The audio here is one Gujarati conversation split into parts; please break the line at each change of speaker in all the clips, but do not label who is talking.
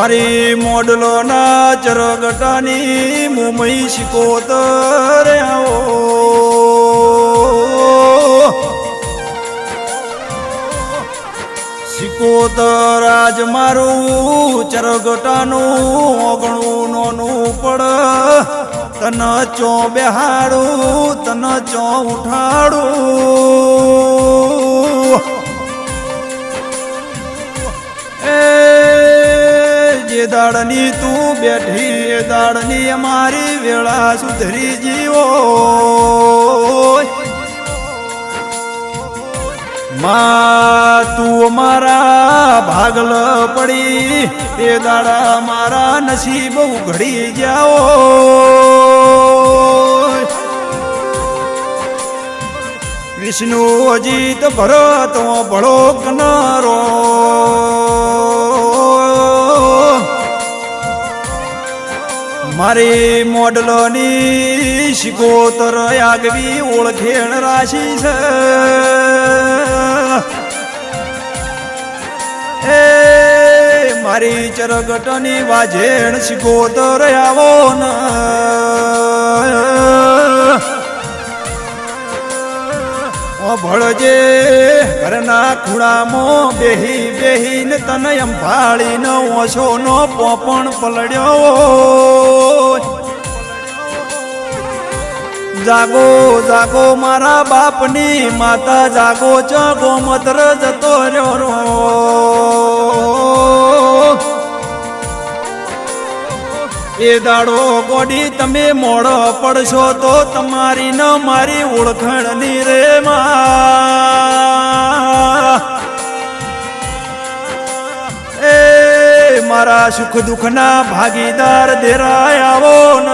મારી મોડલો ના ચરગટાની મુંબઈ શિકોતર આવો શિકોતર આજ મારું ચરગટાનું ઓગણું નોનું પડ તન ચો બેહાડું તન ચો ઉઠાડું જે દાડની તું બેઠી એ દાડની અમારી વેળા સુધરી જીવો માં તું અમારા ભાગલ પડી એ દાડા મારા નસીબ ઉઘડી જાઓ વિષ્ણુ અજીત ભરત ભળો કનરો મારી મોડલોની શિકોતર આગવી ઓળખેણ રાશિ છે એ મારી ચરગટની વાજેણ શિકોતર આવો ન ભળજે ઘરના ખૂણામાં બેહી બેહીને તને અંભાળીને ઓછો નો પોપણ પલડ્યો જાગો જાગો મારા બાપની માતા જાગો ચ ગોમત્ર જતો રહ્યો એ દાડો ગોડી તમે મોડો પડશો તો તમારી ન મારી ઓળખણની રે એ મારા સુખ દુઃખના ભાગીદાર દેરાય આવો ન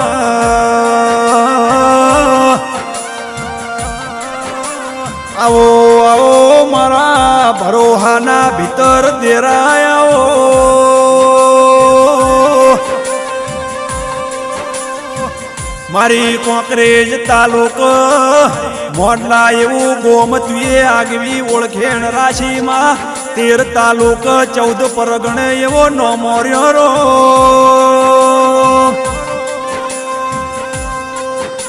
આવો આવો મારા ભરોહાના ભીતર દેરાય આવો મારી કોંકરેજ તાલુકો મોડલા એવું ગોમતીએ આગવી ઓળખેણ રાશિમાં 13 તાલુકો 14 પરગણે એવો નો મોર્યો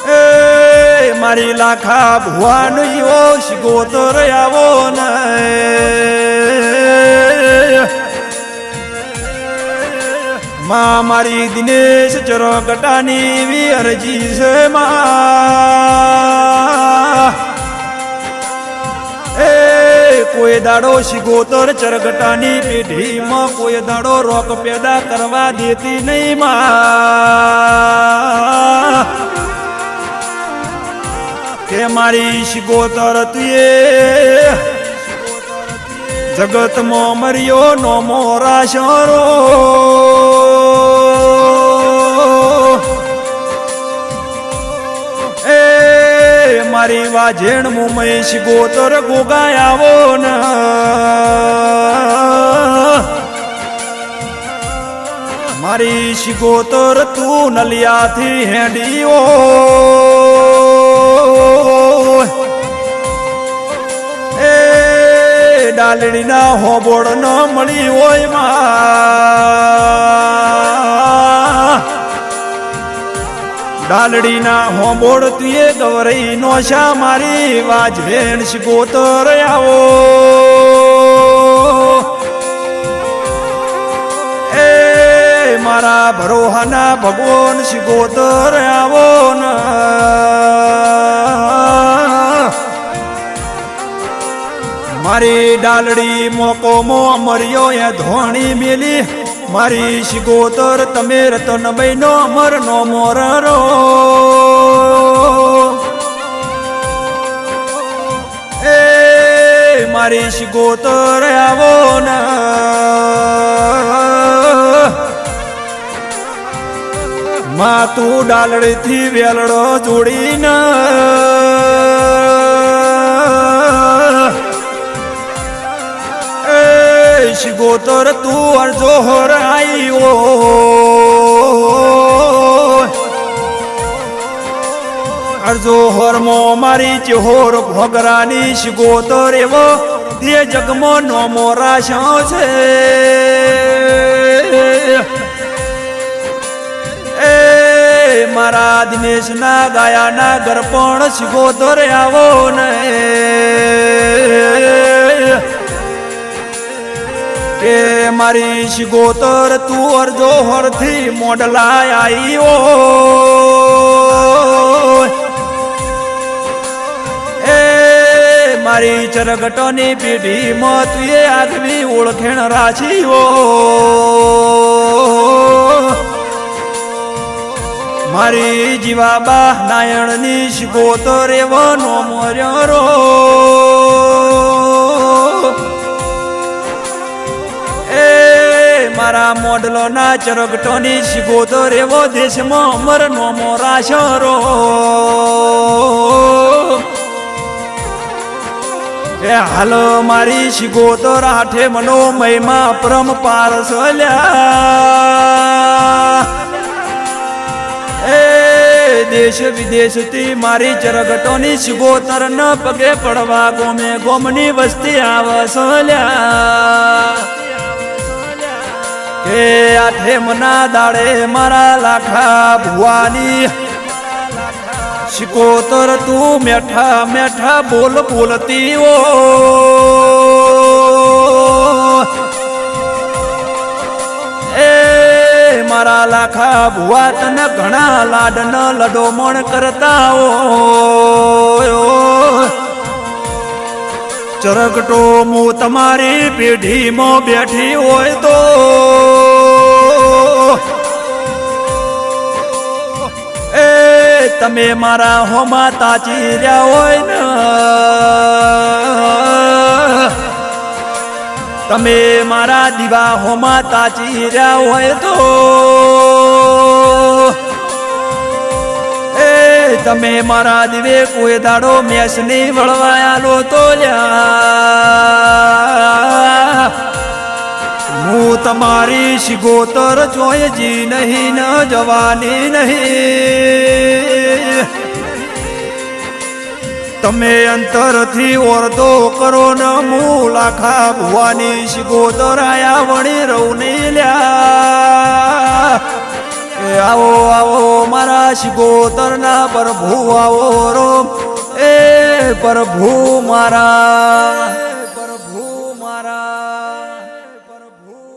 એ મારી લાખા ભુવાન એવો શિકોતર આવો ને માં મારી દિનેશ ચરગટાની વી અરજી છે માં એ કોઈ દાડો શિકોતર ચરગટાની પેઢીમાં કોઈ દાડો રોક પેદા કરવા દેતી નહીં માં કે મારી શિકોતર તુએ જગતમાં મર્યો નો મોરા શરો એ મારી વાજેણ મુંબઈ શિકોતર ગોગાય આવો ન મારી શિકોતર તું નલિયાથી હેડીઓ ડાલડીના હોબોડ ન મળી હોય માં ડાલડીના હોબોડ તુએ ગવરઈ નો શા મારી વાજવેણ શિકોતર આવો એ મારા ભરોહાના ભગવાન શિકોતર આવો ન મારી ડાલડી મોકો મો મર્યો એ ધોણી મેલી મારી શિકોતર તમે રતન બહેનો અમર નો મોરરો એ મારી શિકોતર આવો ને માં તું ડાલડી થી વેલડો જોડીને શિકોતર તું અરજો હોર આયો અરજો હોર મો મારી ચહોર ભોગરાની શિકોતર એવો તે જગમો નો મોરા છે એ મારા દિનેશ ના ગાયા ના ઘર પણ શિગોતર આવો ને કે મારી શિગોતર તું અરજો હરથી મોડલા આવ્યો એ મારી ચરગટોની પેઢીમાં તું એ આગવી ઓળખેણ રાખ્યો મારી જીવાબા નાયણની શિગોતર એવો નો મોર્યો એ મારા મોડલો ના ચરગટોની શિગોતર એવો દેશમાં અમર નો મોરાશરો એ હાલ મારી શિગોતર આઠે મનો મહિમા પરમ પારસલ્યા એ દેશ વિદેશથી મારી ચરગટોની શિગોતર ન પગે પડવા ગોમે ગોમની વસ્તી આવસલ્યા કે આઠે મના દાડે મારા લાખા ભુવાની શિકોતર તું મેઠા મેઠા બોલ બોલતી ઓ એ મારા લાખા ભુવા તને ઘણા લાડન લડોમણ કરતા ઓ ચરગટો હું તમારી પેઢીમાં બેઠી હોય તો એ તમે મારા હોમાં તાચી રહ્યા હોય ને તમે મારા દીવા હોમાં તાચી રહ્યા હોય તો એ તમે મારા દીવે કોઈ દાડો મેસ નહીં વળવાયાલો તો લ્યા હું તમારી શિગોતર જોઈજી નહીં ન જવાની નહીં તમે અંતરથી ઓરતો કરો ન હું લાખા ભુવાની શિગોતર આયા વણી રહું નહીં લ્યા આવો આવો મારા શિગોતર ના પ્રભુ આવો રો એ પ્રભુ મારા